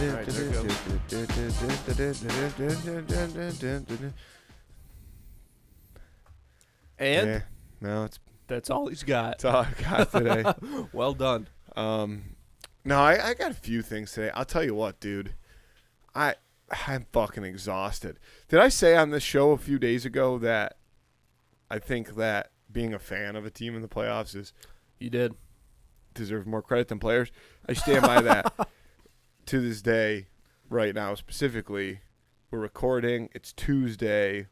right, there And yeah, no, that's all he's got. it's all I got today. Well done. No, I got a few things today. I'll tell you what, dude. I'm fucking exhausted. Did I say on this show a few days ago that I think that being a fan of a team in the playoffs is You did. deserves more credit than players? I stand by that to this day. Right now, specifically, we're recording. It's Tuesday.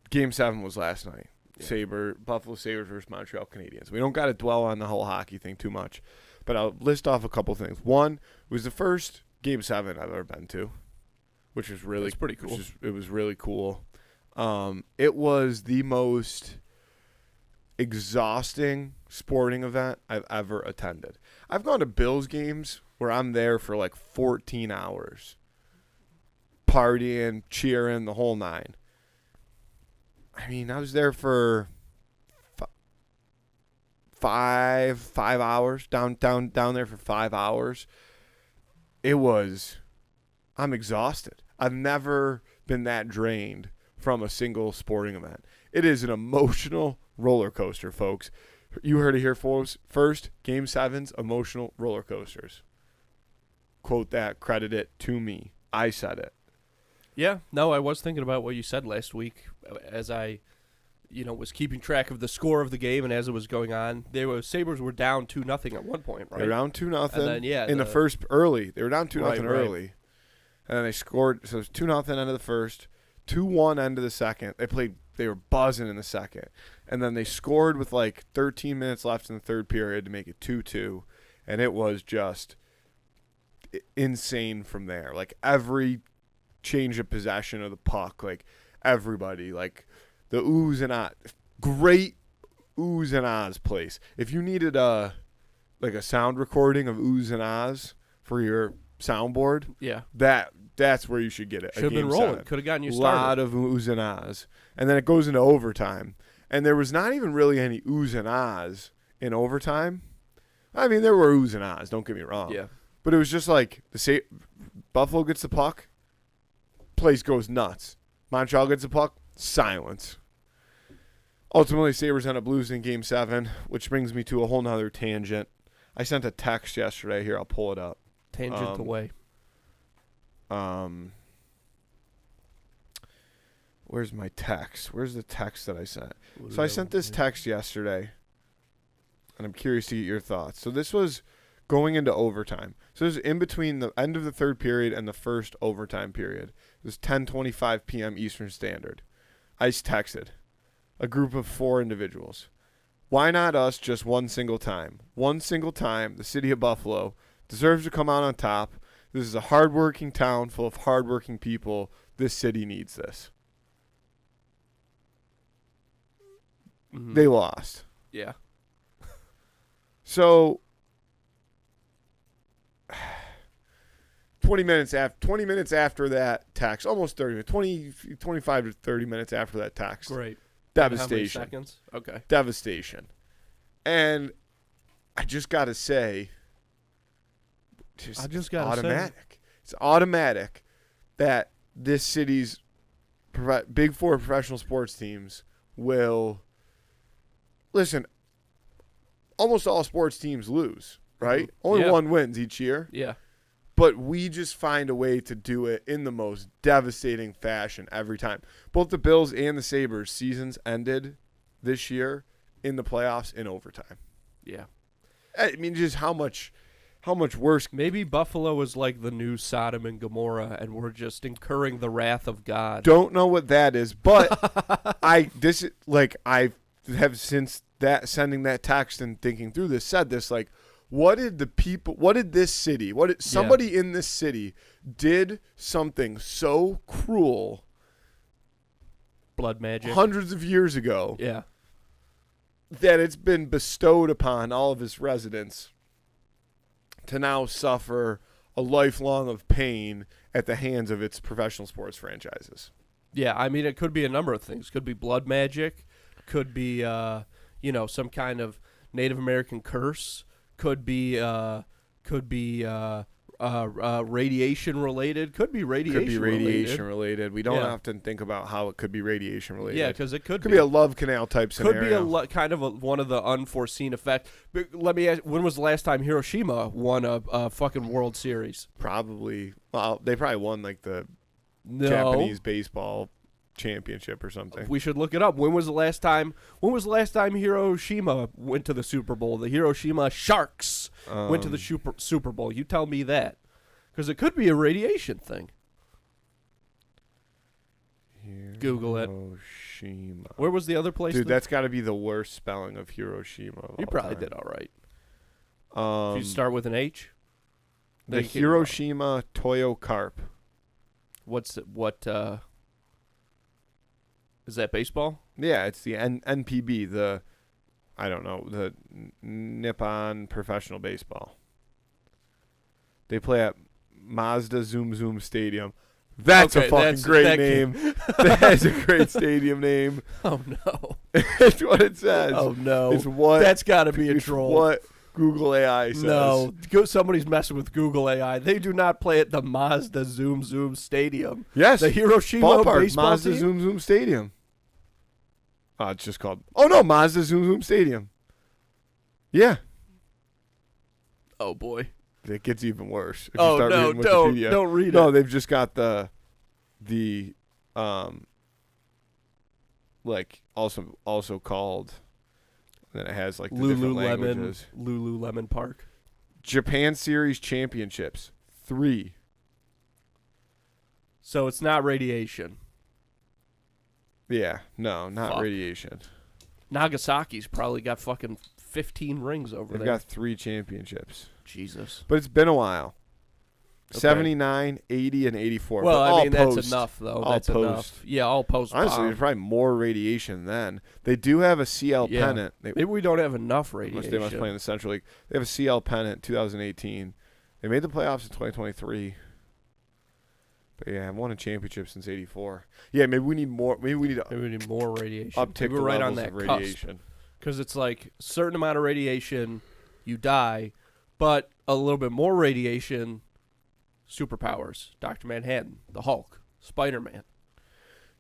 Game 7 was last night. Yeah. Buffalo Sabres versus Montreal Canadiens. We don't got to dwell on the whole hockey thing too much, but I'll list off a couple things. One, it was the first Game 7 I've ever been to, which was really pretty cool. It was really cool. It was the most exhausting sporting event I've ever attended. I've gone to Bills games where I'm there for like 14 hours, partying, cheering, the whole nine. I mean, I was there for 5 hours, down there for 5 hours. I'm exhausted. I've never been that drained from a single sporting event. It is an emotional roller coaster, folks. You heard it here first. Game 7's emotional roller coasters. Quote that, credit it to me. I said it. Yeah, no, I was thinking about what you said last week as I, was keeping track of the score of the game and as it was going on. Sabres were down 2-0 at one point, right? They were down 2-0. And then, in the first early. They were down 2-0 early. Right. And then they scored. So it was 2-0 end of the first, 2-1 end of the second. They were buzzing in the second. And then they scored with like 13 minutes left in the third period to make it 2-2. And it was just insane from there. Like every change of possession of the puck, like everybody, like the oohs and ahs, great oohs and ahs place. If you needed a sound recording of oohs and ahs for your soundboard, yeah, that's where you should get it. Should have been rolling. Could have gotten you started. A lot of oohs and ahs, and then it goes into overtime, and there was not even really any oohs and ahs in overtime. I mean, there were oohs and ahs. Don't get me wrong. Yeah, but it was just like Buffalo gets the puck. Place goes nuts. Montreal gets the puck. Silence. Ultimately, Sabres end up losing Game 7, which brings me to a whole nother tangent. I sent a text yesterday. Here, I'll pull it up. Tangent away. Where's my text? Where's the text that I sent? So I sent this text yesterday, and I'm curious to get your thoughts. So this was going into overtime. So this is in between the end of the third period and the first overtime period. It was 10:25 p.m. Eastern Standard. I texted a group of 4 individuals. Why not us just one single time? One single time, the city of Buffalo deserves to come out on top. This is a hardworking town full of hardworking people. This city needs this. Mm-hmm. They lost. Yeah. So 20 minutes after that text, almost 30 minutes, 25 to 30 minutes after that text. Great. Devastation. How many seconds? Okay. Devastation. And I just got to say, automatic. It's automatic that this city's Big 4 professional sports teams will listen. Almost all sports teams lose, right? Only one wins each year. Yeah. But we just find a way to do it in the most devastating fashion every time. Both the Bills and the Sabres seasons ended this year in the playoffs in overtime. Yeah. I mean, just how much worse. Maybe Buffalo is like the new Sodom and Gomorrah, and we're just incurring the wrath of God. Don't know what that is, but I have since that sending that text and thinking through this said this, like, what did this city, somebody in this city did something so cruel, blood magic, hundreds of years ago, yeah, that it's been bestowed upon all of its residents to now suffer a lifelong of pain at the hands of its professional sports franchises. Yeah, I mean, it could be a number of things. Could be blood magic, could be some kind of Native American curse, could be Could be radiation related. Could be radiation related. We don't often think about how it could be radiation related. Yeah, because it could be a love canal type scenario. Could be kind of one of the unforeseen effects. But let me ask, when was the last time Hiroshima won a fucking World Series? Probably. Well, they probably won like the Japanese baseball championship or something. We should look it up. When was the last time Hiroshima went to the Super Bowl? The Hiroshima Sharks went to the Super Bowl. You tell me that, because it could be a radiation thing. Google it. Hiroshima. Where was the other place? Dude, that's got to be the worst spelling of Hiroshima. You probably did all right. If you start with an H. The Hiroshima Toyo Carp. What? Is that baseball? Yeah, it's the NPB, the Nippon Professional Baseball. They play at Mazda Zoom Zoom Stadium. That's a fucking great name. That's a great stadium name. Oh, no. That's what it says. Oh, no. It's what, that's got to be a troll. What Google AI says. No, somebody's messing with Google AI. They do not play at the Mazda Zoom Zoom Stadium. Yes. The Hiroshima ballpark, baseball Mazda team? Zoom Zoom Stadium. It's just called... Oh, no, Mazda Zoom Zoom Stadium. Yeah. Oh, boy. It gets even worse. If oh, you start no, reading Wikipedia. don't read it. No, they've just got the like, also called... Then it has, like, the different languages. Lululemon Park. Japan Series Championships. 3. So it's not radiation. Yeah, no, not Fuck. Radiation. Nagasaki's probably got fucking 15 rings over They've there. got 3 championships. Jesus. But it's been a while. Okay. 79, 80, and 84. Well, but I mean, post. that's enough, though. All That's post. enough. Yeah, all post. Honestly, there's probably more radiation then. They do have a CL pennant. Maybe we don't have enough radiation. They must play in the Central League. They have a CL pennant 2018. They made the playoffs in 2023. But yeah, I've won a championship since '84. Yeah, maybe we need more. Maybe we need more radiation. Uptick we're the right levels on that of radiation. Because it's like a certain amount of radiation, you die, but a little bit more radiation, superpowers. Dr. Manhattan, the Hulk, Spider-Man.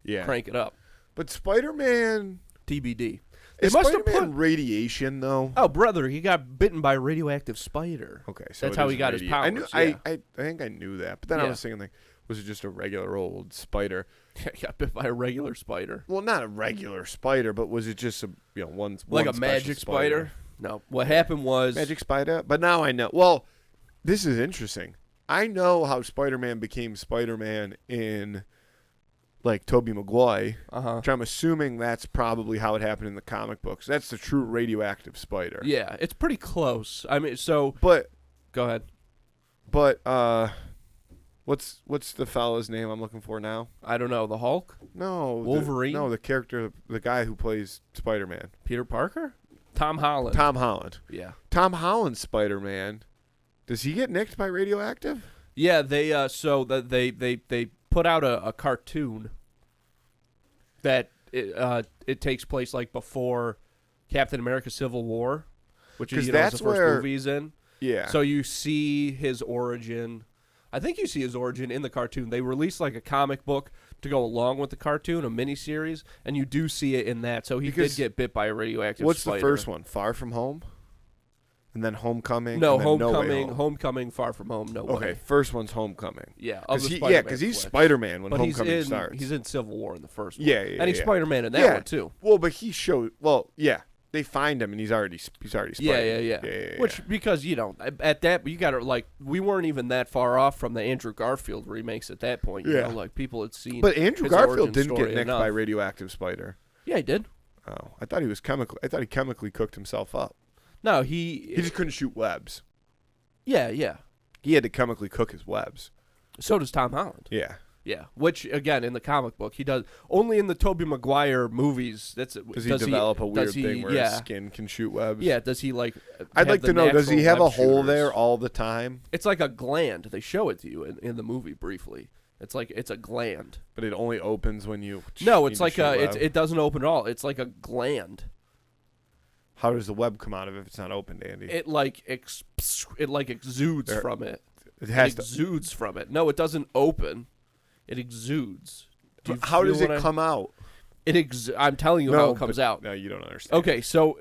Yeah, crank it up. But Spider-Man, TBD. Is Spider-Man radiation though? Oh, brother, he got bitten by a radioactive spider. Okay, so that's how he got his powers. I think I knew that, but then I was thinking like, was it just a regular old spider? He got bit by a regular spider. Well, not a regular spider, but was it just one like a magic spider? No. What happened was magic spider. But now I know. Well, this is interesting. I know how Spider-Man became Spider-Man in like Tobey Maguire, which I'm assuming that's probably how it happened in the comic books. That's the true radioactive spider. Yeah, it's pretty close. I mean, so but go ahead. But what's the fella's name I'm looking for now? I don't know. The Hulk? No, Wolverine. The character, the guy who plays Spider-Man. Peter Parker? Tom Holland. Tom Holland. Yeah. Tom Holland's Spider-Man. Does he get nicked by radioactive? Yeah, they they put out a cartoon that it takes place like before Captain America: Civil War, which is that's the first movie he's in. Yeah. So you see his origin. I think you see his origin in the cartoon. They released like a comic book to go along with the cartoon, a miniseries, and you do see it in that. So he did get bit by a radioactive what's spider. The first one? Far From Home? And then Homecoming? No, and then Homecoming, No Homecoming, Far From Home, No Way. Okay, first one's Homecoming. Yeah, because he's Spider-Man when Homecoming starts. He's in Civil War in the first one. Yeah, and he's Spider-Man in that one too. Well, but he showed. Well, yeah, they find him and he's already Spider. Yeah. Which because at that you got to like we weren't even that far off from the Andrew Garfield remakes at that point. You know, like people had seen. But Andrew Garfield didn't get nicked by radioactive spider. Yeah, he did. Oh, I thought he chemically cooked himself up. No, he just couldn't shoot webs. Yeah. He had to chemically cook his webs. So does Tom Holland. Yeah. Yeah, which again in the comic book he does only in the Tobey Maguire movies. Does he develop a weird thing where his skin can shoot webs? Yeah, does he like? I'd like to know. Does he have a hole there all the time? It's like a gland. They show it to you in the movie briefly. It's like it's a gland, but it only opens when you. No, it's like it doesn't open at all. It's like a gland. How does the web come out of it if it's not opened, Andy? It like exudes from it. It has It exudes from it. No, it doesn't open. It exudes. How does it come out? I'm telling you how it comes out. No, you don't understand. Okay, so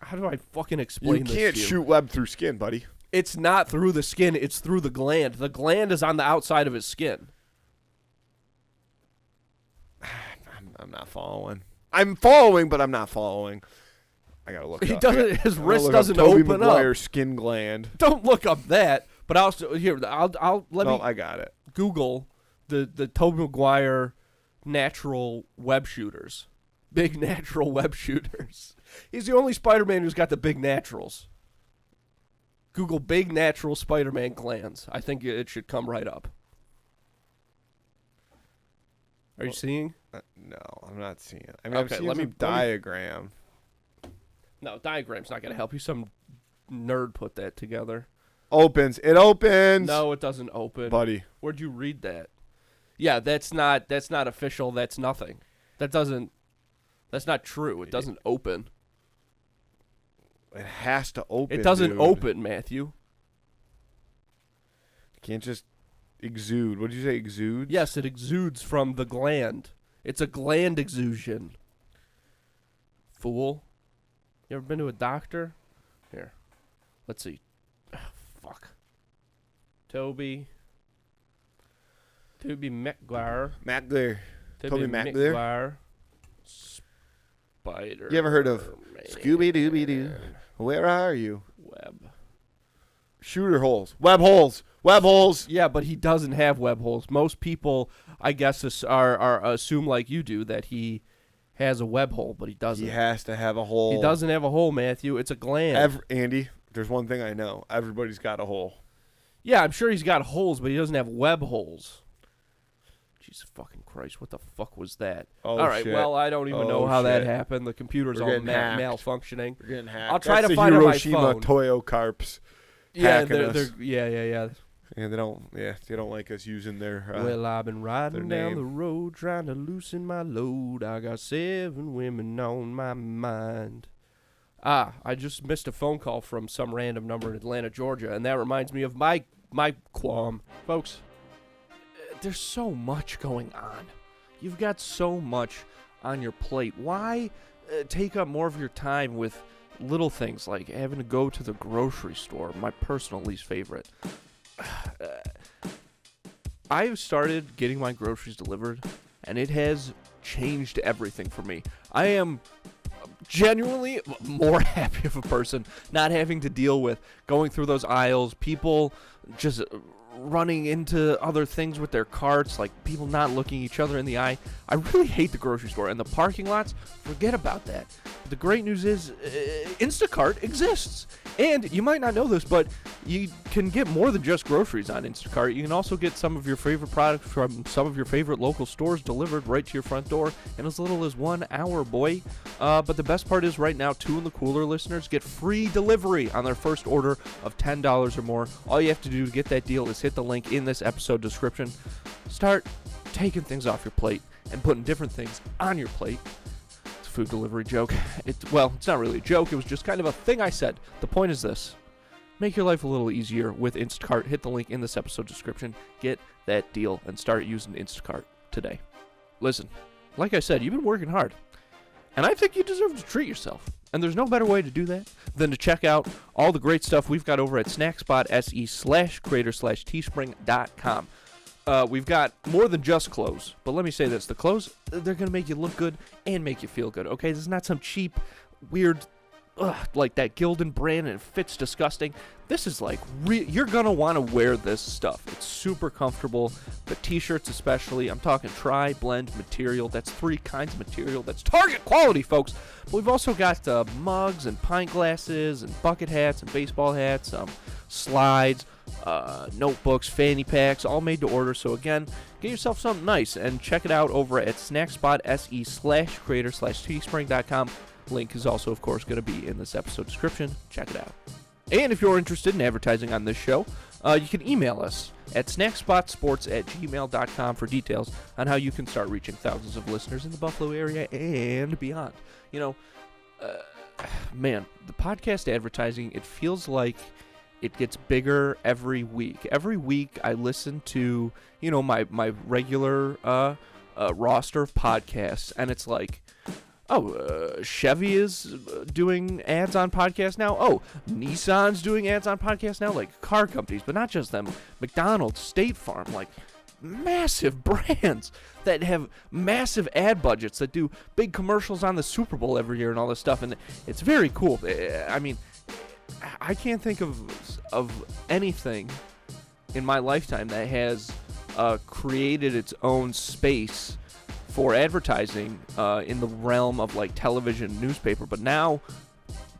how do I fucking explain this? You can't shoot web through skin, buddy. It's not through the skin. It's through the gland. The gland is on the outside of his skin. I'm not following. I'm following, but I'm not following. I gotta look. He up. doesn't. His wrist doesn't Tobey open Maguire's up. Skin gland. Don't look up that. But I'll let me. I got it. Google the Tobey Maguire natural web shooters. Big natural web shooters. He's the only Spider-Man who's got the big naturals. Google big natural Spider-Man glands. I think it should come right up. Are you seeing? No, I'm not seeing it. I mean, Okay, I'm seeing some diagram. No, diagram's not going to help you. Some nerd put that together. Opens. It opens. No, it doesn't open. Buddy. Where'd you read that? Yeah, that's not official. That's nothing. That's not true. It doesn't open. It has to open. It doesn't dude. open, Matthew. You can't just exude. What did you say, exudes? Yes, it exudes from the gland. It's a gland exusion. Fool. You ever been to a doctor? Here. Let's see. Fuck. Tobey Maguire. Tobey Maguire. Spider. You ever heard of Scooby-Dooby-Doo? Where are you? Web. Shooter holes. Web holes. Web holes. Yeah, but he doesn't have web holes. Most people, I guess, are assume like you do that he has a web hole, but he doesn't. He has to have a hole. He doesn't have a hole, Matthew. It's a gland. Andy, there's one thing I know. Everybody's got a hole. Yeah, I'm sure he's got holes, but he doesn't have web holes. Jesus fucking Christ, what the fuck was that? Oh, all right, shit. well, I don't even know how that happened. The computer's all malfunctioning. We're getting hacked. I'll try That's to find it on my Hiroshima phone. Toyo carps. Yeah, us. yeah. And they don't like us using their well, I've been riding down name. the road trying to loosen my load. I got 7 women on my mind. I just missed a phone call from some random number in Atlanta, Georgia, and that reminds me of my qualm. Folks, there's so much going on. You've got so much on your plate. Why take up more of your time with little things like having to go to the grocery store, my personal least favorite? I've started getting my groceries delivered, and it has changed everything for me. I am genuinely more happy of a person not having to deal with going through those aisles, people just running into other things with their carts, like people not looking each other in the eye. I really hate the grocery store, and the parking lots, forget about that. The great news is Instacart exists. And you might not know this, but you can get more than just groceries on Instacart. You can also get some of your favorite products from some of your favorite local stores delivered right to your front door in as little as 1 hour, boy. But the best part is right now, 2 in the Cooler listeners get free delivery on their first order of $10 or more. All you have to do to get that deal is hit the link in this episode description. Start taking things off your plate and putting different things on your plate. Food delivery joke. It's not really a joke. It was just kind of a thing I said. The point is this. Make your life a little easier with Instacart. Hit the link in this episode description. Get that deal and start using Instacart today. Listen, like I said, you've been working hard. And I think you deserve to treat yourself. And there's no better way to do that than to check out all the great stuff we've got over at snackspot.se/creator/teespring.com. We've got more than just clothes, but let me say this. The clothes, they're going to make you look good and make you feel good, okay? This is not some cheap, weird, like that Gildan brand, and it fits disgusting. This is like, you're going to want to wear this stuff. It's super comfortable. The t-shirts especially. I'm talking tri-blend material. That's 3 kinds of material. That's Target quality, folks. But we've also got mugs and pint glasses and bucket hats and baseball hats, slides, notebooks, fanny packs, all made to order. So again, get yourself something nice and check it out over at snackspot.se/creator/teespring.com. Link is also, of course, going to be in this episode description. Check it out. And if you're interested in advertising on this show, you can email us at snackspotsports@gmail.com for details on how you can start reaching thousands of listeners in the Buffalo area and beyond. You know, man, the podcast advertising, it feels like it gets bigger every week. Every week I listen to, my regular roster of podcasts, and it's like, Chevy is doing ads on podcasts now. Oh, Nissan's doing ads on podcasts now, like car companies, but not just them. McDonald's, State Farm, like massive brands that have massive ad budgets that do big commercials on the Super Bowl every year and all this stuff, and it's very cool. I mean, I can't think of anything in my lifetime that has created its own space for advertising in the realm of like television, newspaper, but now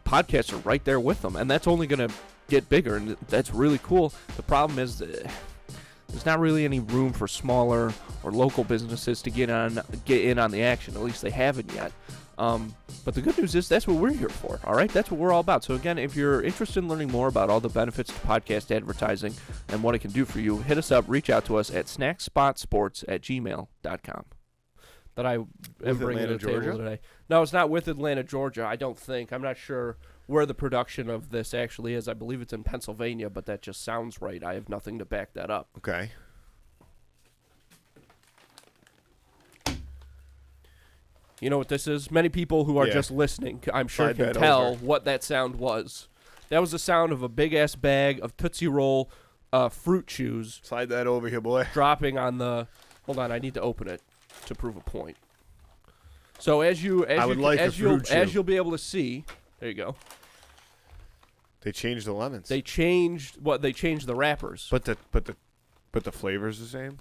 podcasts are right there with them, and that's only going to get bigger, and that's really cool. The problem is there's not really any room for smaller or local businesses to get in on the action. At least they haven't yet. But the good news is that's what we're here for, all right? That's what we're all about. So, again, if you're interested in learning more about all the benefits of podcast advertising and what it can do for you, hit us up, reach out to us at snackspotsports@gmail.com. That I am bringing to the table today. No, it's not with Atlanta, Georgia, I don't think. I'm not sure where the production of this actually is. I believe it's in Pennsylvania, but that just sounds right. I have nothing to back that up. Okay. You know what this is? Many people who are just listening, I'm sure, can tell what that sound was. That was the sound of a big-ass bag of Tootsie Roll fruit chews. Slide that over here, boy. Dropping on the... Hold on, I need to open it to prove a point. So as you'll be able to see, there you go. They changed the lemons. They changed the wrappers. But the flavor's the same?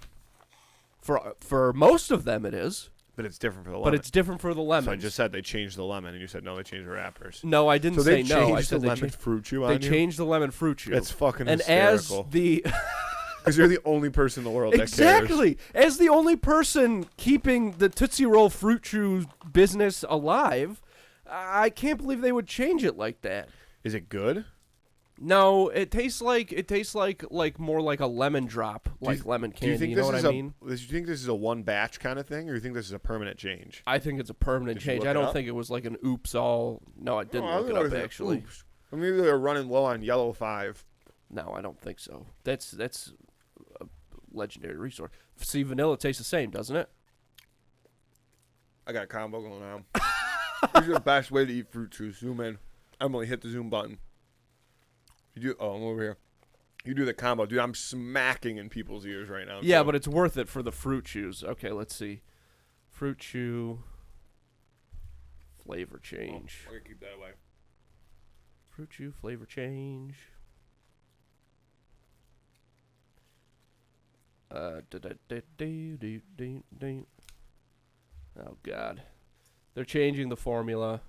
For most of them it is. But it's different for the lemon. But it's different for the lemon. So I just said they changed the lemon, and you said no, they changed the wrappers. No, I didn't say no. I said the lemon fruit chew on you? They changed the lemon fruit chew. It's fucking hysterical. And as the... Because you're the only person in the world that cares. Exactly. As the only person keeping the Tootsie Roll fruit chew business alive, I can't believe they would change it like that. Is it good? No, it tastes like more like a lemon drop, lemon candy. You know what I mean? Do you think this is a one batch kind of thing, or do you think this is a permanent change? I think it's a permanent change. I don't think it was like an oops all. No, I didn't look it up actually. Oops. Maybe they're running low on yellow 5. No, I don't think so. That's a legendary resource. See, vanilla tastes the same, doesn't it? I got a combo going on. This is the best way to eat fruit chews. Zoom in. Emily, hit the zoom button. I'm over here. You do the combo. Dude, I'm smacking in people's ears right now. Yeah, but it's worth it for the fruit chews. Okay, let's see. Fruit chew flavor change. I'm going to keep that away. Fruit chew flavor change. Oh, God. They're changing the formula.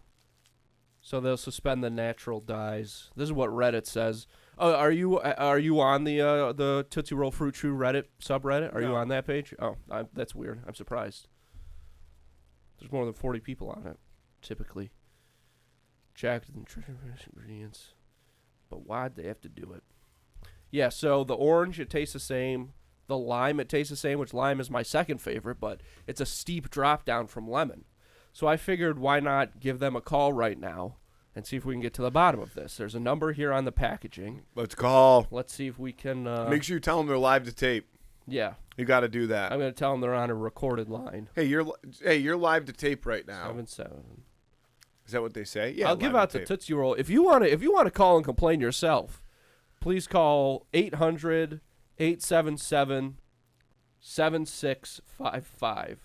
So they'll suspend the natural dyes. This is what Reddit says. Oh, are you on the Tootsie Roll Fruit Chew Reddit subreddit? Are you on that page? Oh, that's weird. I'm surprised. There's more than 40 people on it, typically. Check the nutrition ingredients. But why'd they have to do it? Yeah, so the orange, it tastes the same. The lime, it tastes the same, which lime is my second favorite, but it's a steep drop down from lemon. So I figured why not give them a call right now and see if we can get to the bottom of this. There's a number here on the packaging. Let's call. Let's see if we can... Make sure you tell them they're live to tape. Yeah. You got to do that. I'm going to tell them they're on a recorded line. Hey, you're live to tape right now. 77. Is that what they say? Yeah. I'll give out the Tootsie Roll. If you want to call and complain yourself, please call 800-877-7655.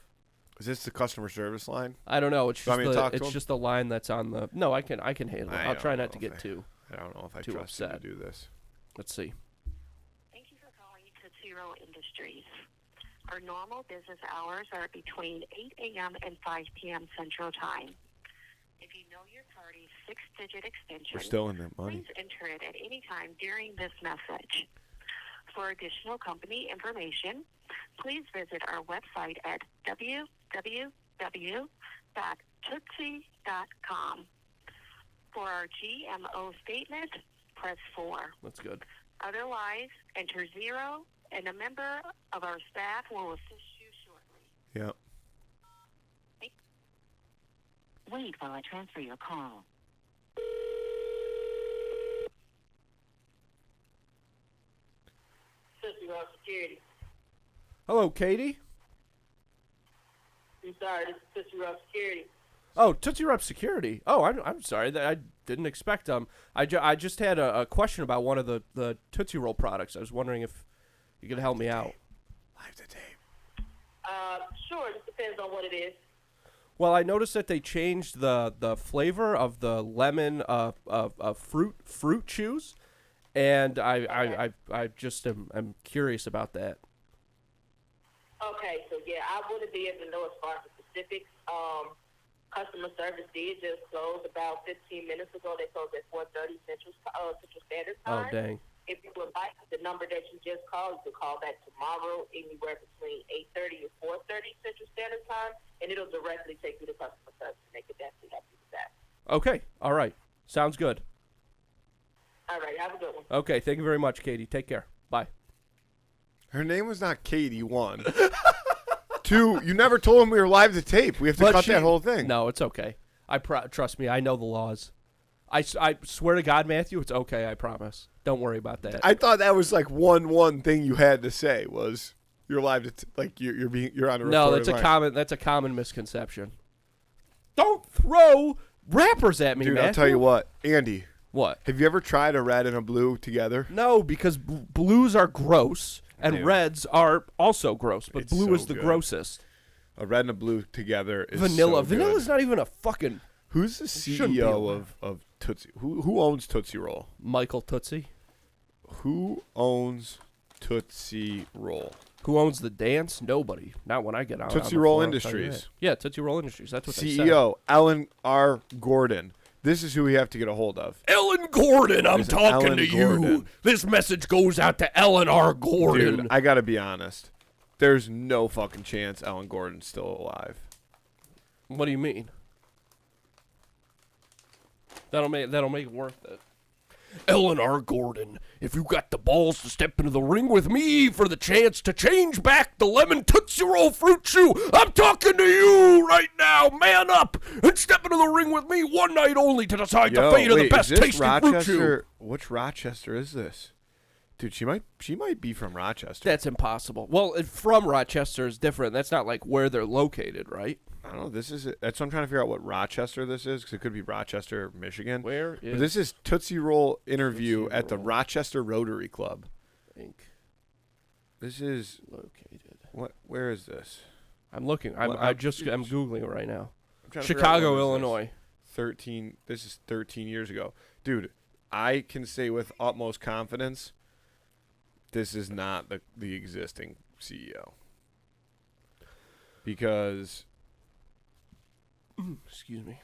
Is this the customer service line? I don't know. It's just the line that's on the... No, I can handle it. I'll try not to get too I don't know if I too trust upset. you to do this. Let's see. Thank you for calling Tootsie Roll Industries. Our normal business hours are between 8 a.m. and 5 p.m. Central Time. If you know your party's 6-digit extension, We're still in that money. Please enter it at any time during this message. For additional company information, please visit our website at www.tootsie.com. For our GMO statement, press 4. That's good. Otherwise, enter 0, and a member of our staff will assist you shortly. Yep. Wait while I transfer your call. Tootsie Roll Security. Hello, Katie. I'm sorry, this is Tootsie Roll Security. Oh, Tootsie Roll Security. Oh, I'm sorry. That I didn't expect. I just had a question about one of the Tootsie Roll products. I was wondering if you could help me out. Live to tape. Sure, it depends on what it is. Well, I noticed that they changed the flavor of the lemon fruit chews, and I just am curious about that. Okay, so yeah, I wouldn't be able to know as far as the specifics. Customer service did just close about 15 minutes ago. They closed at 4:30 Central Standard Time. Oh, dang. If you would like the number that you just called, you can call back tomorrow anywhere between 8:30 and 4:30 Central Standard Time, and it'll directly take you to customer service, and they can definitely help you with that. Okay. All right. Sounds good. All right, have a good one. Okay. Thank you very much, Katie. Take care. Bye. Her name was not Katie, 1. 2, you never told him we were live to tape. We have to cut that whole thing. No, it's okay. Trust me, I know the laws. I swear to God, Matthew, it's okay. I promise. Don't worry about that. I thought that was like one thing you had to say was you're live to you're on a no, that's a common misconception. Don't throw rappers at me, dude. Matthew. I'll tell you what, Andy. What? Have you ever tried a red and a blue together? No, because blues are gross and Dude. Reds are also gross, but It's blue so is the good. grossest. A red and a blue together is Vanilla. So good. Vanilla's not even a fucking Who's the shouldn't be CEO allowed. of Tootsie? Who owns Tootsie Roll? Michael Tootsie. Who owns Tootsie Roll? Who owns the dance? Nobody. Not when I get out. Tootsie on the Roll floor, I'll tell you Industries. that. Yeah, Tootsie Roll Industries. That's what they said. CEO Ellen R. Gordon. This is who we have to get a hold of. Ellen Gordon, I'm It's talking Ellen to Gordon. you. This message goes out to Ellen R. Gordon. Dude, I gotta be honest. There's no fucking chance Ellen Gordon's still alive. What do you mean? That'll make it worth it. Ellen R. Gordon, if you got the balls to step into the ring with me for the chance to change back the lemon Tootsie Roll fruit chew, I'm talking to you right now. Man up and step into the ring with me one night only to decide the fate of the best is this tasting fruit chew. Rochester? Which Rochester is this? Dude, she might be from Rochester. That's impossible. Well, from Rochester is different. That's not like where they're located, right? I don't know. That's what I'm trying to figure out what Rochester this is, because it could be Rochester, Michigan. Where But is this is Tootsie Roll interview Tootsie at the Roll Rochester Rotary Club. Inc. This is located? what? Where is this? I'm looking. I'm Googling it right now. I'm trying to figure out Chicago, when is Illinois. this. 13. This is 13 years ago, dude. I can say with utmost confidence, this is not the existing CEO, because Excuse me.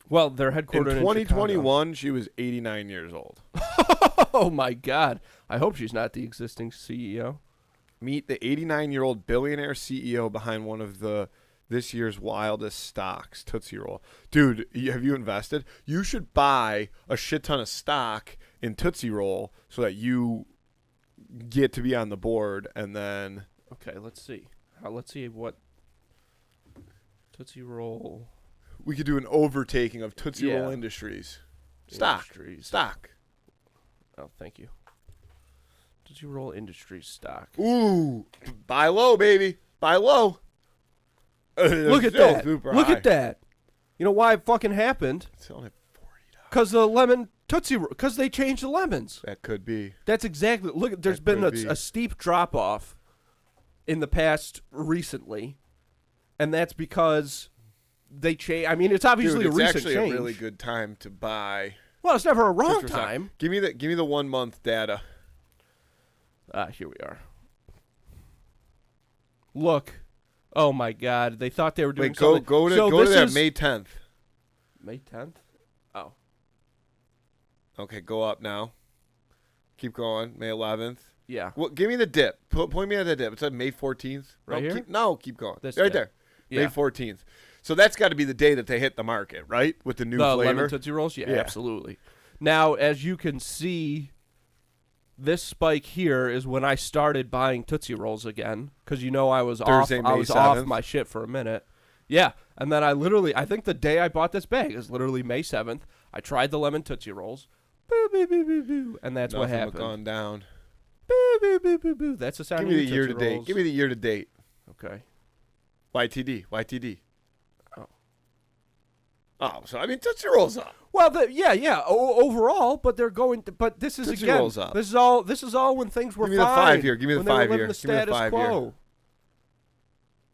Well, they're headquartered in 2021 in she was 89 years old. Chicago. Oh my God! I hope she's not the existing CEO. Meet the 89-year-old billionaire CEO behind one of this year's wildest stocks, Tootsie Roll. Dude, have you invested? You should buy a shit ton of stock in Tootsie Roll so that you get to be on the board, and then Okay, let's see. Let's see what Tootsie Roll we could do an overtaking of Tootsie Roll Industries. Stock. Oh, thank you. Tootsie Roll Industries stock. Ooh, buy low, baby. Buy low. Look at that. Look at that. You know why it fucking happened? It's only $40. Because the lemon Tootsie Roll. Because they changed the lemons. That could be. That's exactly. Look, there's That been could be. a steep drop off in the past recently, and that's because they change. I mean, it's obviously Dude, a recent it's actually change. a really good time to buy. Well, it's never a wrong Citrus stock. time. Give me the 1 month data. Here we are. Look. Oh my God! They thought they were doing Wait, go something. to So go to this that is May 10th. May 10th. Oh, Okay, go up now. Keep going. May 11th. yeah. Well, give me the dip. Point me at the dip. It's at May 14th. Right here? Keep going. This right dip. there. Yeah. May 14th. So that's got to be the day that they hit the market, right? With the new The flavor. lemon Tootsie Rolls? Yeah, Yeah. absolutely. Now, as you can see, this spike here is when I started buying Tootsie Rolls again, because I was Thursday, off. May I was off 7th. my shit for a minute. Yeah, and then I think the day I bought this bag is literally May 7th. I tried the lemon Tootsie Rolls, boo, boo, boo, boo, boo, and that's what Nothing but happened. gone down. Boo, boo, boo, boo, boo. That's the sound. Give me of the your year to Tootsie date. Rolls. Give me the year to date. Okay. YTD. Oh. Oh, so I mean Tootsie Rolls up. Well, yeah. Overall, but they're going. But this is Tootsie again. Rolls up. This is all when things were Give me the fine. 5 year. Give me the when they were 5 living year. the Give me the status 5 year. quo.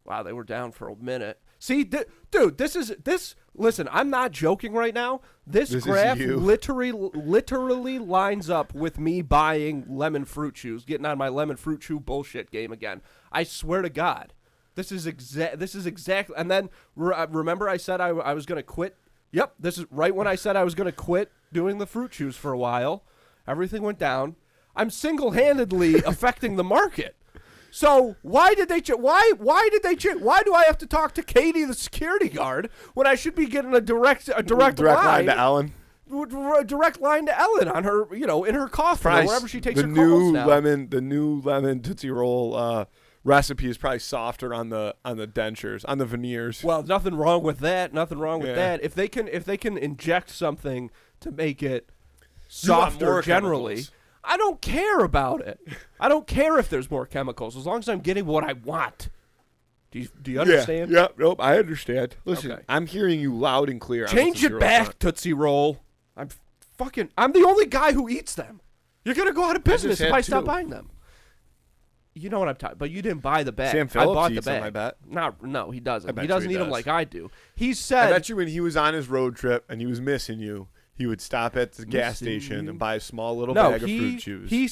Wow, they were down for a minute. See, dude, this. Listen, I'm not joking right now. This is graph you. literally lines up with me buying lemon fruit chews, getting on my lemon fruit chew bullshit game again. I swear to God, this is exactly. And then remember, I said I was going to quit. Yep, this is right when I said I was going to quit doing the fruit chews for a while. Everything went down. I'm single-handedly affecting the market. So why did they? Why did they? Why do I have to talk to Katie, the security guard, when I should be getting a direct line to Ellen. A direct line to Ellen on her, in her coffin or wherever she takes her calls now. The new lemon Tootsie Roll recipe is probably softer on the dentures, on the veneers. Well, nothing wrong with that. Nothing wrong with Yeah. that. If they can inject something to make it You want softer more generally. chemicals. I don't care about it. I don't care if there's more chemicals as long as I'm getting what I want. Do you understand? Yeah. Nope. I understand. Listen, Okay. I'm hearing you loud and clear. on the Change Tootsie it Roll back, front. Tootsie Roll. I'm the only guy who eats them. You're gonna go out of business if had I stop 2. buying them. You know what I'm talking. But you didn't buy the bag. Sam I Phillips bought the eats them, bag. I bet. No, he doesn't. bet He you doesn't he eat them does. like I do. He I said. bet you when he was on his road trip and he was missing you, he would stop at the gas Missing station you? and buy a small little No, bag of fruit chews. he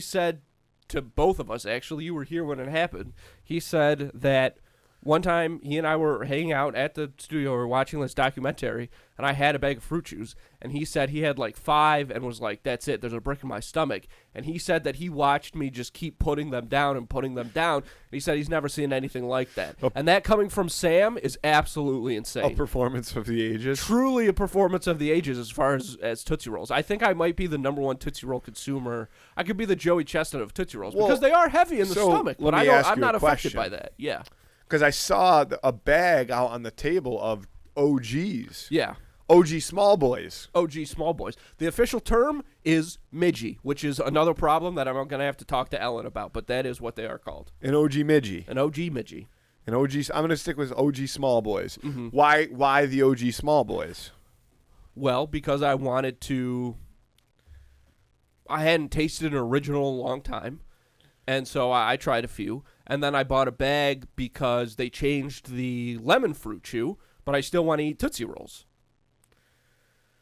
said to both of us, actually, you were here when it happened. He said that one time he and I were hanging out at the studio, we were watching this documentary, and I had a bag of fruit chews, and he said he had like 5 and was like, that's it, there's a brick in my stomach. And he said that he watched me just keep putting them down and putting them down. And he said he's never seen anything like that. And that coming from Sam is absolutely insane. a performance of the ages. Truly a performance of the ages as far as Tootsie Rolls. I think I might be the #1 Tootsie Roll consumer. I could be the Joey Chestnut of Tootsie Rolls because they are heavy in the so stomach, let but me ask I'm you not a affected question. by that. Yeah. Because I saw a bag out on the table of OGs. Yeah. OG small boys. OG small boys. The official term is midgie, which is another problem that I'm going to have to talk to Ellen about, but that is what they are called. An OG midgie. An OG midgie. An OG. I'm going to stick with OG small boys. Mm-hmm. Why the OG small boys? Well, because I wanted to. I hadn't tasted an original in a long time, and so I tried a few. And then I bought a bag because they changed the lemon fruit chew, but I still want to eat Tootsie Rolls.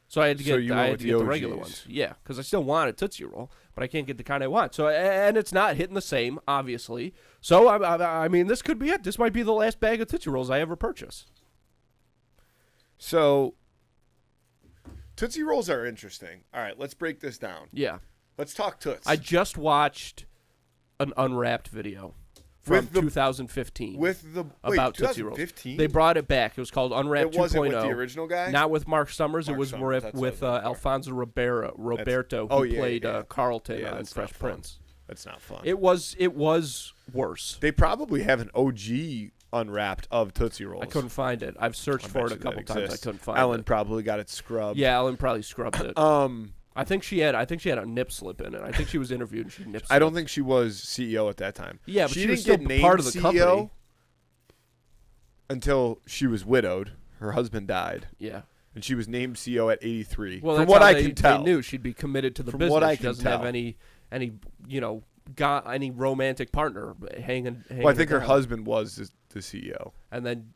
So I had to So get, you I went had with to the get the regular OGs. ones. Yeah, because I still want a Tootsie Roll, but I can't get the kind I want. So and it's not hitting the same, obviously. So I mean, this could be it. This might be the last bag of Tootsie Rolls I ever purchase. So Tootsie Rolls are interesting. All right, let's break this down. Yeah. Let's talk Toots. I just watched an Unwrapped video from With the- 2015 with the about Tootsie Rolls. 2015? They brought it back. It was called Unwrapped It wasn't 2.0. with the original guy? Not with Mark Summers. Mark it was Summers, more that's what I with was looking for. Alfonso Roberto, oh, who yeah, played yeah. Carlton Yeah, on that's Fresh not fun. Prince. That's not fun. It was worse. They probably have an OG unwrapped of Tootsie Rolls. I couldn't find it. I've searched for it a couple times. I couldn't find Ellen it. probably got it scrubbed. Yeah, Ellen probably scrubbed it. I think she had a nip slip in it. I think she was interviewed and she nip slipped. I don't think she was CEO at that time. Yeah, but she was didn't still get part named of the CEO company. until she was widowed. Her husband died, Yeah. and she was named CEO at 83. Well, From that's what how I they, can tell, they knew she'd be committed to the From business. what I she can doesn't have tell. any got any romantic partner hanging. Well, I think her down. husband was the CEO. And then,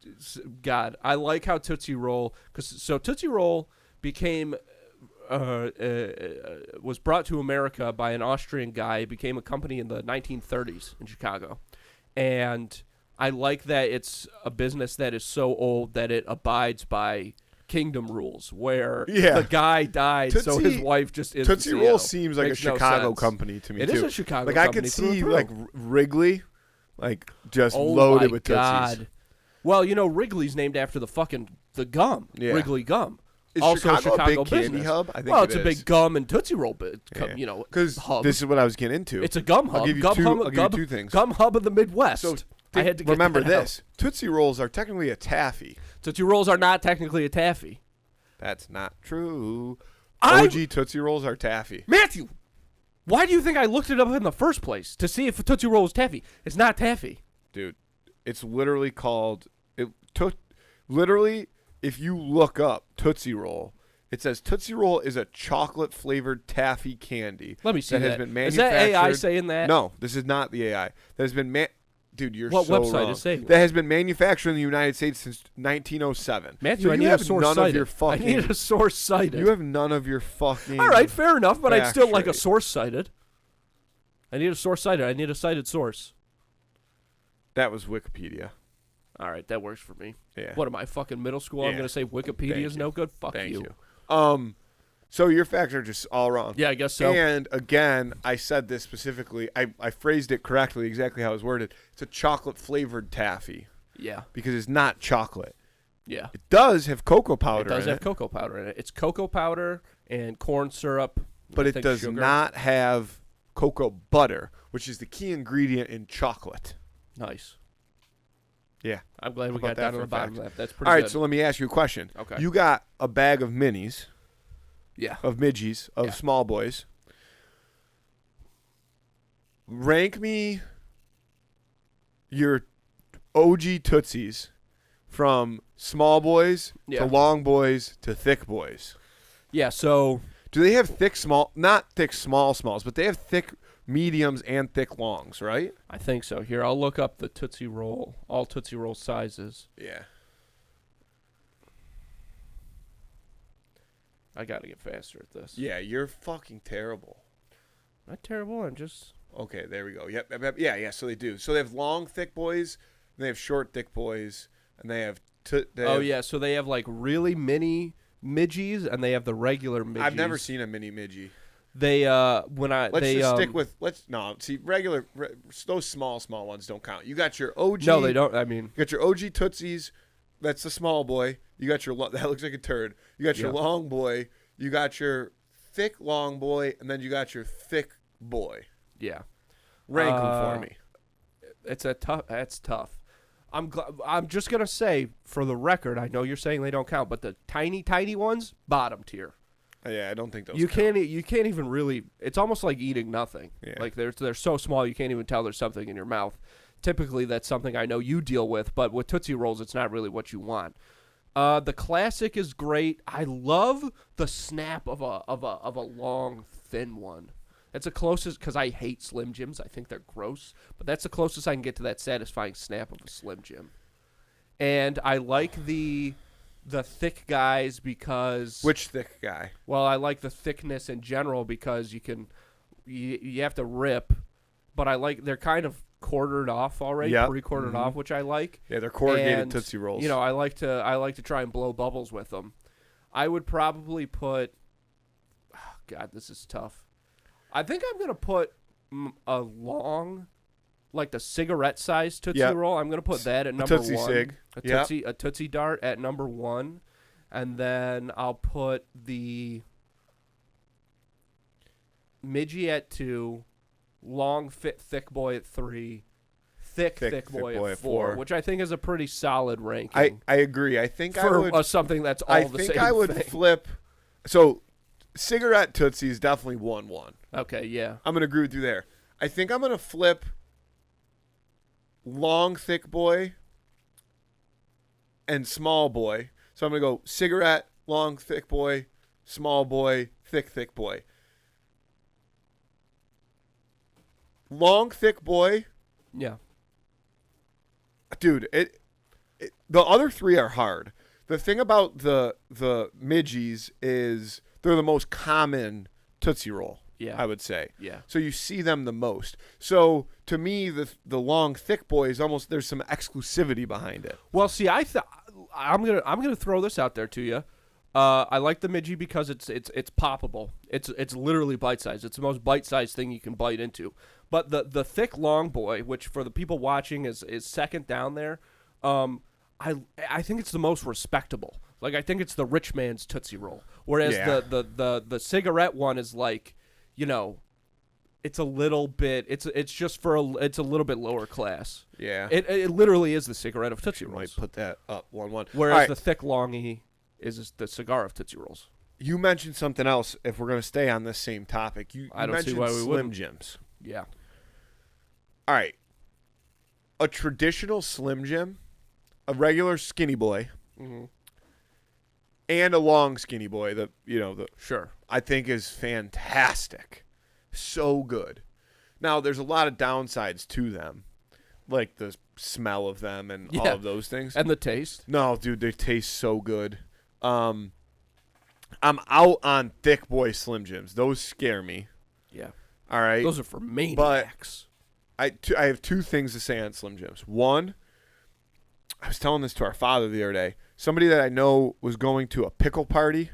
God, I like how Tootsie Roll, so Tootsie Roll became, was brought to America by an Austrian guy. It became a company in the 1930s in Chicago. And I like that it's a business that is so old that it abides by kingdom rules, where Yeah. the guy died, so his Tootsie- wife just is Tootsie the Roll CEO. seems like Makes a no Chicago sense. company to me, It too. is a Chicago Like, company. I could through and see, through. like, Wrigley, like, just Oh loaded my with God. Tootsies. Well, Wrigley's named after the gum. Yeah. Wrigley gum. Is Also Chicago a big business. candy hub? I think well, it it's a is. big gum and Tootsie Roll, Yeah. hub. this is what I was getting into. It's a gum hub. I'll give you gum two, hub, I'll give gum, you two things. Gum hub of the Midwest. So I had to get remember that out. this. Tootsie Rolls are technically a taffy. Tootsie Rolls are not technically a taffy. That's not true. I- OG Tootsie Rolls are taffy. Matthew, Why do you think I looked it up in the first place? To see if a Tootsie Roll was taffy. It's not taffy. Dude, it's literally called literally, if you look up Tootsie Roll, it says Tootsie Roll is a chocolate-flavored taffy candy. Let me see that. Has been Is that AI saying that? No, this is not the AI. That has been Dude, you're what so website wrong. is saying that has been manufactured in the United States since 1907. Matthew, so I you need have a source none cited. of your fucking. I need a source cited. You have none of your fucking. All right, fair enough, but I'd still like a straight. source cited. I need a source cited. I need a cited source. That was Wikipedia. All right, that works for me. Yeah. What am I, fucking middle school? I'm Yeah. going to say Wikipedia Thank is you. no good? Fuck Thank you. So your facts are just all wrong. Yeah, I guess so. And again, I said this specifically. I phrased it correctly, exactly how it was worded. It's a chocolate-flavored taffy Yeah. because it's not chocolate. Yeah. It does have cocoa powder It does in have cocoa powder in it. It's cocoa powder and corn syrup. but I it think does sugar. not have cocoa butter, which is the key ingredient in chocolate. Nice. Yeah. I'm glad we How about got that down for to a the bottom fact? of that. That's pretty All right, good. so let me ask you a question. Okay. You got a bag of minis, Yeah. of midgies, of Yeah. small boys. Rank me your OG Tootsies from small boys Yeah. to long boys to thick boys. Yeah, so Do they have thick small, not thick smalls, but they have thick mediums and thick longs, right? I think so. Here, I'll look up the Tootsie Roll, all Tootsie Roll sizes. Yeah. I got to get faster at this. Yeah, you're fucking terrible. Not terrible. I'm just. Okay, there we go. Yep. Yeah, so they do. So they have long, thick boys, and they have short, thick boys, and they have... Oh, yeah, so they have like really mini midgies, and they have the regular midgies. I've never seen a mini midgie. They, when I. Let's they, just stick with... those small ones don't count. You got your OG... No, they don't. I mean. You got your OG Tootsies. That's the small boy. You got your... That looks like a turd. You got your Yeah. long boy. You got your thick long boy, and then you got your thick boy. Yeah. Rank them for me. That's tough. I'm just gonna say, for the record, I know you're saying they don't count, but the tiny ones, bottom tier. Yeah, I don't think those You count. can't even really. It's almost like eating nothing. Yeah. Like they're so small you can't even tell there's something in your mouth. Typically, that's something I know you deal with, but with Tootsie Rolls, it's not really what you want. The classic is great. I love the snap of a long thin one. That's the closest, because I hate Slim Jims. I think they're gross, but that's the closest I can get to that satisfying snap of a Slim Jim. And I like the thick guys because... Which thick guy? Well, I like the thickness in general because you have to rip, but I like they're kind of quartered off already, Yep. pre-quartered off, which I like. Yeah, they're corrugated And, Tootsie Rolls. You know, I like to try and blow bubbles with them. I would probably put... Oh, God, this is tough. I think I'm going to put a long, like the cigarette size Tootsie Yep. Roll. I'm going to put that at number Tootsie one. Cig. Yep. A Tootsie Dart at number one. And then I'll put the Midgie at 2, long, fit, thick boy at 3, thick boy at 4, which I think is a pretty solid ranking. I agree. I think for I would... something that's all I the think same I would thing. flip... So, cigarette Tootsie is definitely 1-1. Okay, yeah. I'm going to agree with you there. I think I'm going to flip long, thick boy and small boy. So I'm going to go cigarette, long, thick boy, small boy, thick boy. Long, thick boy, Yeah. dude, the other three are hard. The thing about the midgies is they're the most common Tootsie Roll, Yeah. I would say. Yeah. So you see them the most. So to me, the long, thick boy is almost, there's some exclusivity behind it. Well, see, I'm gonna throw this out there to you. I like the Midgie because it's poppable. It's literally bite sized. It's the most bite sized thing you can bite into. But the thick long boy, which for the people watching is second down there, I think it's the most respectable. Like I think it's the rich man's Tootsie Roll. Whereas Yeah. the cigarette one is like, you know, it's a little bit it's a little bit lower class. Yeah. It literally is the cigarette of Tootsie Might Rolls. put that up 1-1. Whereas All right. the thick longy is the cigar of Tootsie Rolls. You mentioned something else. If we're going to stay on this same topic, you I don't see mentioned why we Slim wouldn't. Jims. Yeah. All right. A traditional Slim Jim, a regular skinny boy, and a long skinny boy. Sure. I think is fantastic. So good. Now, there's a lot of downsides to them, like the smell of them and all of those things. And the taste. No, dude, they taste so good. I'm out on thick boy Slim Jims. Those scare me. Yeah. All right. Those are for maniacs. I have two things to say on Slim Jims. One, I was telling this to our father the other day. Somebody that I know was going to a pickle party.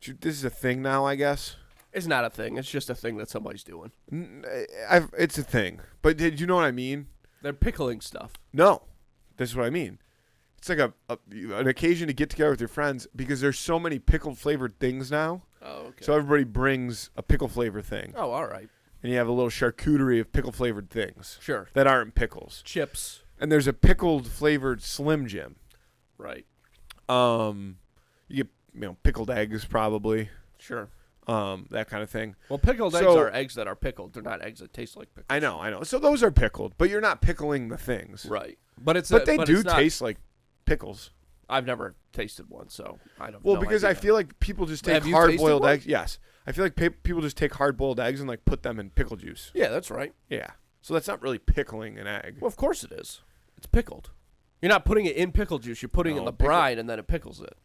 This is a thing now, I guess. It's not a thing. It's just a thing that somebody's doing. It's a thing. But did you know what I mean? They're pickling stuff. No. This is what I mean. It's like an occasion to get together with your friends because there's so many pickle-flavored things now. Oh, okay. So everybody brings a pickle-flavored thing. Oh, all right. And you have a little charcuterie of pickle-flavored things. Sure. That aren't pickles. Chips. And there's a pickled-flavored Slim Jim. Right. You get pickled eggs probably. Sure. That kind of thing. Well, pickled eggs are eggs that are pickled. They're not eggs that taste like pickles. I know. So those are pickled, but you're not pickling the things. Right. But they do taste like pickles. I've never tasted one, so I don't know. Well, because I feel like people just take Have you hard-boiled tasted one? eggs. Yes. I feel like people just take hard-boiled eggs and like put them in pickle juice. Yeah, that's right. Yeah. So that's not really pickling an egg. Well, of course it is. It's pickled. You're not putting it in pickle juice. You're putting it in the brine, and then it pickles it.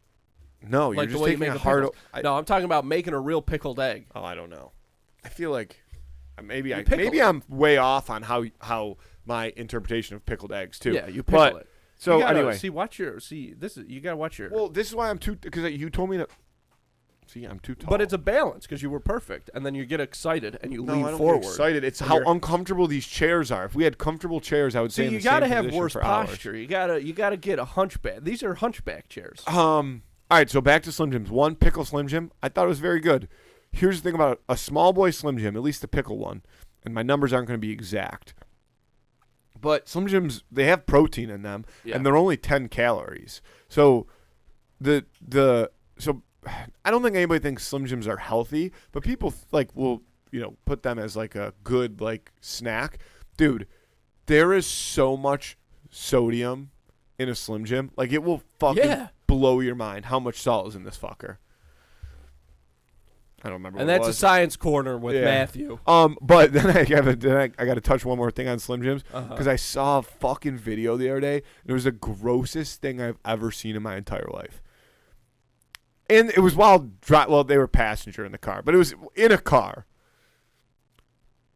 No, you're Like just the way you taking make a hard. No, I'm talking about making a real pickled egg. Oh, I don't know. I feel like maybe pickle I'm way off on how my interpretation of pickled eggs too. Yeah, you pickle it. So You gotta, anyway, you gotta watch your. well, this is why I'm too because you told me to. See, I'm too tall. But it's a balance because you were perfect, and then you get excited and you no, lean I don't forward. get excited. It's how uncomfortable these chairs are. If we had comfortable chairs, I would say. So you got to have worse posture. You gotta get a hunchback. These are hunchback chairs. All right, so back to Slim Jims. One pickle Slim Jim, I thought it was very good. Here's the thing about a small boy Slim Jim, at least the pickle one, and my numbers aren't going to be exact. But Slim Jims, they have protein in them, and they're only 10 calories. So I don't think anybody thinks Slim Jims are healthy, but people will put them as like a good snack. Dude, there is so much sodium in a Slim Jim, like it will fucking blow your mind how much salt is in this fucker. I don't remember. And what that's it a was. science corner with Matthew. But then I got to touch one more thing on Slim Jims because I saw a fucking video the other day. And it was the grossest thing I've ever seen in my entire life. And it was while they were passenger in the car, but it was in a car.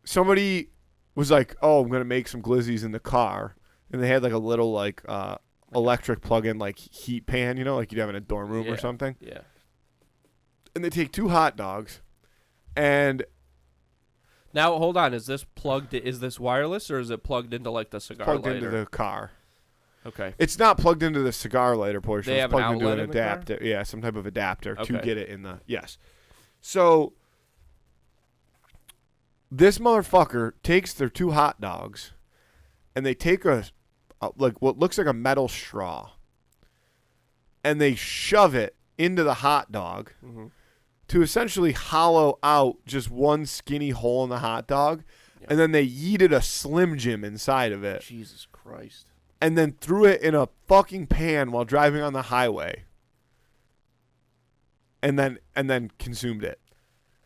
Somebody was like, "Oh, I'm gonna make some glizzies in the car," and they had like a little electric plug-in heat pan, like you'd have in a dorm room or something. Yeah. And they take 2 hot dogs, and now hold on. Is this plugged? Is this wireless or is it plugged into the cigar plugged lighter? into the car. Okay. It's not plugged into the cigar lighter portion. They it's have an plugged into outlet an in the car? adapter. Yeah, some type of adapter to Okay. get it in the So this motherfucker takes their 2 hot dogs, and they take a what looks like a metal straw, and they shove it into the hot dog to essentially hollow out just one skinny hole in the hot dog, and then they yeeted a Slim Jim inside of it. Jesus Christ. And then threw it in a fucking pan while driving on the highway. And then consumed it.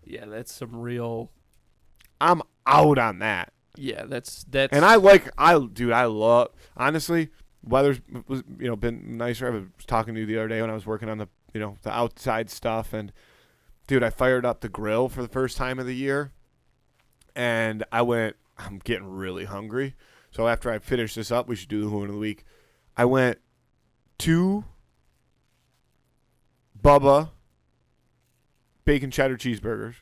Yeah, that's some real. I'm out on that. Yeah, that's. And I love, honestly, weather's was been nicer. I was talking to you the other day when I was working on the the outside stuff, and dude, I fired up the grill for the first time of the year, and I'm getting really hungry. So after I finish this up, we should do the one of the week. I went 2 Bubba bacon cheddar cheeseburgers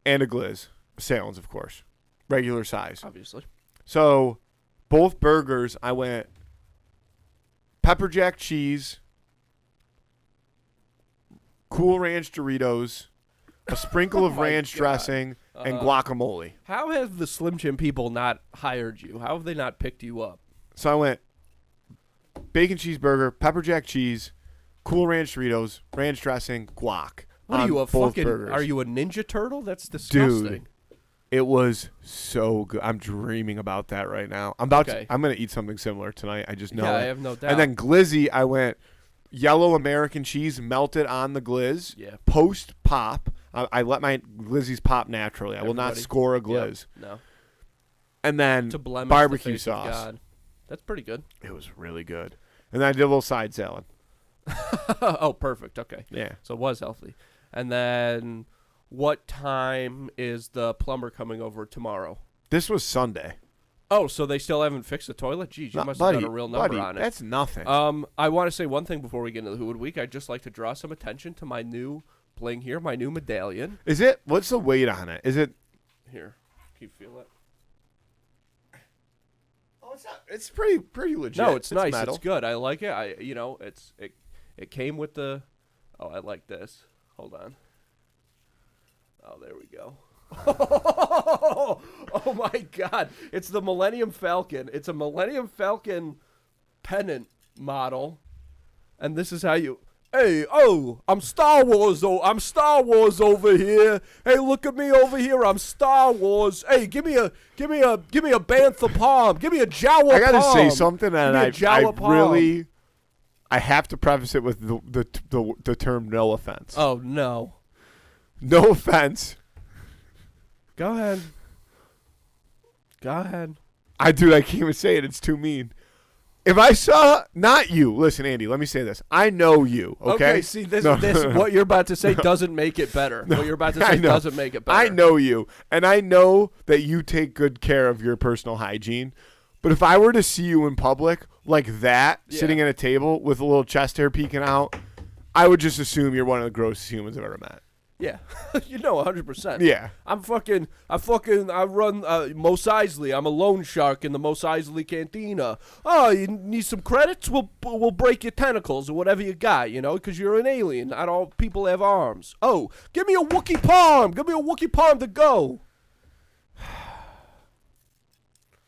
and a glizz. Salons, of course. Regular size. Obviously. So both burgers, I went pepper jack cheese, Cool Ranch Doritos, a sprinkle of ranch dressing, and guacamole. How have the Slim Jim people not hired you? How have they not picked you up? So I went bacon cheeseburger, pepper jack cheese, Cool Ranch Doritos, ranch dressing, guac. What are on you, a both fucking... burgers. Are you a Ninja Turtle? That's disgusting. Dude, it was so good. I'm dreaming about that right now. I'm going to eat something similar tonight. I just know Yeah, it. I have no doubt. And then Glizzy, I went yellow American cheese melted on the glizz. Yeah. Post pop. I let my glizzies pop naturally. I will not score a glizz. Yep. No. And then To blemish barbecue the face of sauce. God. That's pretty good. It was really good. And then I did a little side salad. Oh, perfect. Okay. Yeah. So it was healthy. And then what time is the plumber coming over tomorrow? This was Sunday. Oh, so they still haven't fixed the toilet? Jeez, you must have done a real number on it. That's nothing. I want to say one thing before we get into the Who Would Week. I'd just like to draw some attention to my new bling here, my new medallion. Is it? What's the weight on it? Is it? Here. Can you feel it? Oh, it's not. It's pretty legit. No, it's nice. Metal. It's good. I like it. It came with the... Oh, I like this. Hold on. Oh, there we go. Oh my God! It's the Millennium Falcon. It's a Millennium Falcon pennant model, and this is how you. Hey, I'm Star Wars. I'm Star Wars over here. Hey, look at me over here. I'm Star Wars. Hey, give me a bantha palm. Give me a Jawa. I gotta palm. say something, and I palm. really, I have to preface it with the term no offense. Oh no. No offense. Go ahead. I can't even say it. It's too mean. If I saw, not you, listen, Andy, let me say this. I know you, okay? See, what you're about to say doesn't make it better. What you're about to say doesn't make it better. I know you, and I know that you take good care of your personal hygiene. But if I were to see you in public like that, sitting at a table with a little chest hair peeking out, I would just assume you're one of the grossest humans I've ever met. Yeah, 100%. Yeah. I run Mos Eisley. I'm a loan shark in the Mos Eisley Cantina. Oh, you need some credits? We'll break your tentacles or whatever you got, because you're an alien. Not all people have arms. Oh, give me a Wookiee palm. Give me a Wookiee palm to go.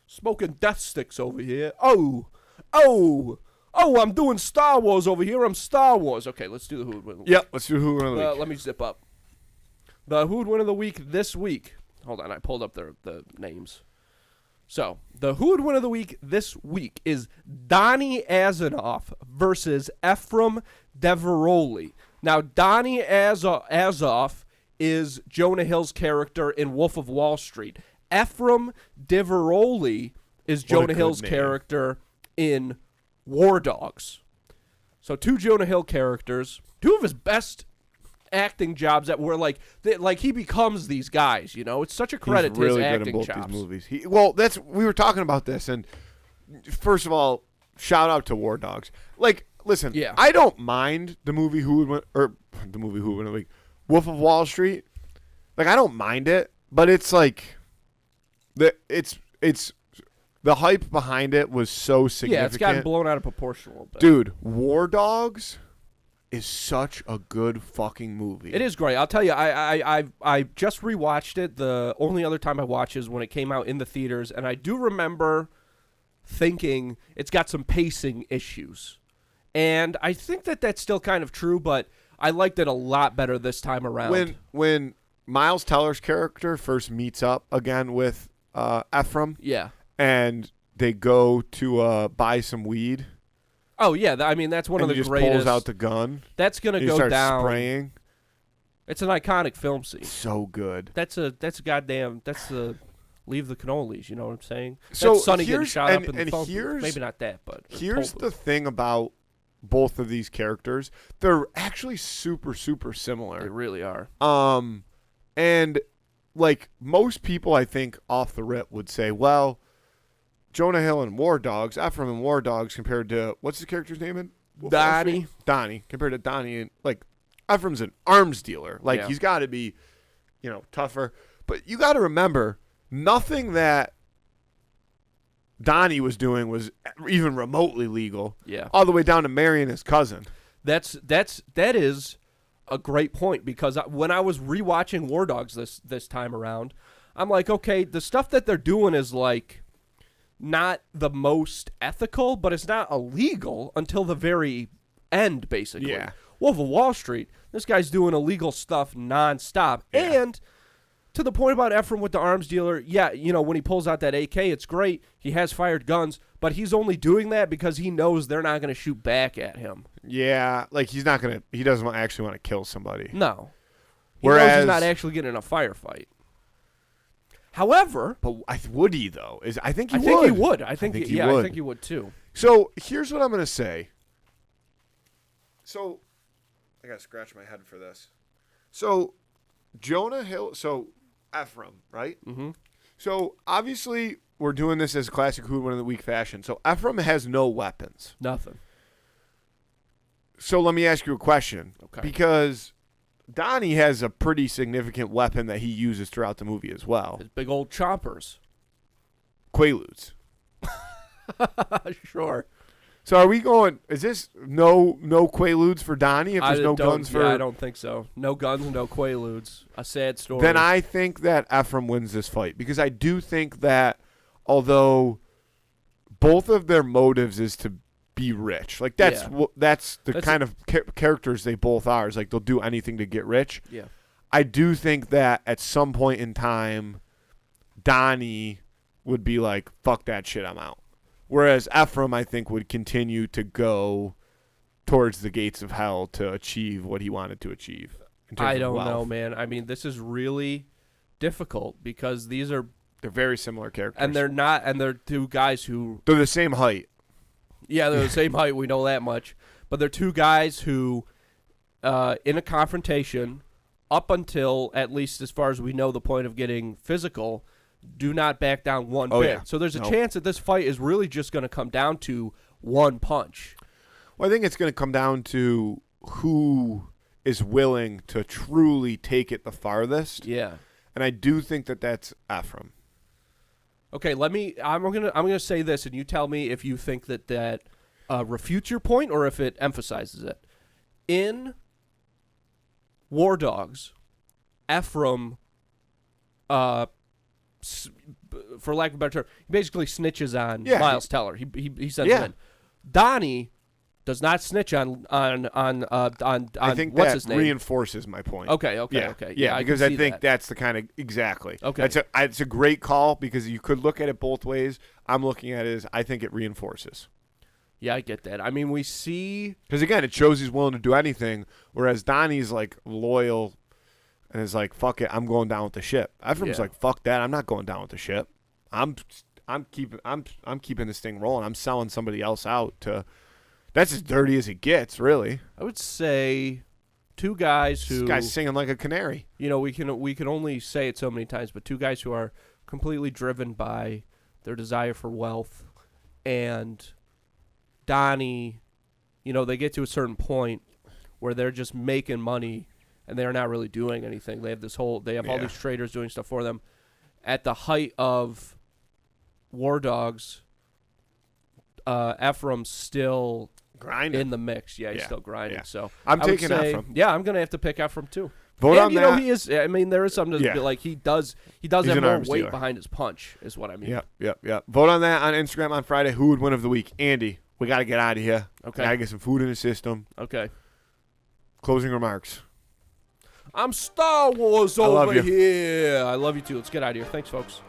Smoking death sticks over here. Oh, I'm doing Star Wars over here. I'm Star Wars. Okay, let's do the Who Would Win the Week. Yep, let's do Who Would Win the Week. Let me zip up. The Who Would Win of the Week this week. Hold on, I pulled up the names. So, the Who Would Win of the Week this week is Donnie Azoff versus Ephraim Deveroli. Now, Donnie Azoff is Jonah Hill's character in Wolf of Wall Street. Ephraim Deveroli is Jonah Hill's character in War Dogs. So, two Jonah Hill characters, two of his best acting jobs that were like he becomes these guys, It's such a credit He's really to his good acting in both chops. these movies. We were talking about this, and first of all, shout out to War Dogs. Like, listen, I don't mind the movie Who Would Win the Week, Wolf of Wall Street. Like, I don't mind it, but it's like it's the hype behind it was so significant. Yeah, it's gotten blown out of proportion a little bit. Dude, War Dogs is such a good fucking movie. It is great. I'll tell you, I just rewatched it. The only other time I watched is when it came out in the theaters, and I do remember thinking it's got some pacing issues. And I think that that's still kind of true, but I liked it a lot better this time around. When Miles Teller's character first meets up again with Ephraim, and they go to buy some weed. Oh yeah, that's one of the greatest. He pulls out the gun. That's gonna he go starts down. Spraying. It's an iconic film scene. So good. That's the Leave the Cannolis. You know what I'm saying? So that's Sonny getting shot up in the phone. Here's, maybe not that, but here's the thing about both of these characters. They're actually super, super similar. They really are. And like most people, I think off the rip would say, well, Jonah Hill and War Dogs, Ephraim and War Dogs compared to, what's the character's name in? Donnie. Compared to Donnie, and like Ephraim's an arms dealer. Like he's got to be, tougher. But you got to remember, nothing that Donnie was doing was even remotely legal. Yeah. All the way down to marrying his cousin. That is a great point, because when I was rewatching War Dogs this time around, I'm like, okay, the stuff that they're doing is like not the most ethical, but it's not illegal until the very end, basically. Yeah. Wolf of Wall Street, this guy's doing illegal stuff nonstop. Yeah. And to the point about Ephraim with the arms dealer, yeah, when he pulls out that AK, it's great. He has fired guns, but he's only doing that because he knows they're not going to shoot back at him. Yeah, like he doesn't actually want to kill somebody. No. He knows Whereas, he's not actually getting in a firefight. However, but would he though? I think he would. think he would. I think he yeah, would. I think he would too. So here's what I'm gonna say. So I gotta scratch my head for this. So Jonah Hill, so Ephraim, right? Mm-hmm. So obviously we're doing this as classic Who Would Win in the Week fashion. So Ephraim has no weapons. Nothing. So let me ask you a question. Okay. Because Donnie has a pretty significant weapon that he uses throughout the movie as well. His big old choppers. Quaaludes. Sure. So are we going? Is this no Quaaludes for Donnie? If there's no guns for, I don't think so. No guns, no Quaaludes. A sad story. then I think that Ephraim wins this fight because I do think that although both of their motives is to be rich, like that's the kind of characters they both are. Is like they'll do anything to get rich. Yeah. I do think that at some point in time, Donnie would be like, "Fuck that shit, I'm out." Whereas Ephraim, I think, would continue to go towards the gates of hell to achieve what he wanted to achieve. I don't know, man. I mean, this is really difficult because they're very similar characters. and they're two guys who, They're the same height. yeah, they're the same height, we know that much, but they're two guys who, in a confrontation, up until, at least as far as we know, the point of getting physical, do not back down one bit. Yeah. So there's a chance that this fight is really just going to come down to one punch. Well, I think it's going to come down to who is willing to truly take it the farthest. Yeah. And I do think that that's Ephraim. Okay, I'm gonna say this, and you tell me if you think that refutes your point or if it emphasizes it. In War Dogs, Ephraim, for lack of a better term, he basically snitches on Miles Teller. He sends him in. Donnie does not snitch on I think what's that his name? reinforces my point. Okay. Yeah, because I I can see think that. that's the kind of exactly. Okay. It's a great call because you could look at it both ways. I'm looking at it as I think it reinforces. Yeah, I get that. I mean, we see Because again, it shows he's willing to do anything, whereas Donnie's like loyal and is like, "Fuck it, I'm going down with the ship." Ephraim's like, "Fuck that, I'm not going down with the ship. I'm keeping this thing rolling. I'm selling somebody else out to." That's as dirty as it gets, really. I would say two guys who This guy's singing like a canary. we can only say it so many times, but two guys who are completely driven by their desire for wealth, and Donnie, they get to a certain point where they're just making money and they're not really doing anything. They have all these traders doing stuff for them. At the height of War Dogs, Ephraim's still Grinding. in the mix. Yeah, he's still grinding. Yeah. So I'm I would taking say, Ephraim. Yeah, I'm gonna have to pick Ephraim too. Vote on that. He is. I mean, there is something to be like. He does He's have an more arms weight dealer. behind his punch. Is what I mean. Yep. Vote on that on Instagram on Friday. Who would win of the week? Andy, we got to get out of here. Okay. Got to get some food in the system. Okay. Closing remarks. I'm Star Wars love over you. here. I love you too. Let's get out of here. Thanks, folks.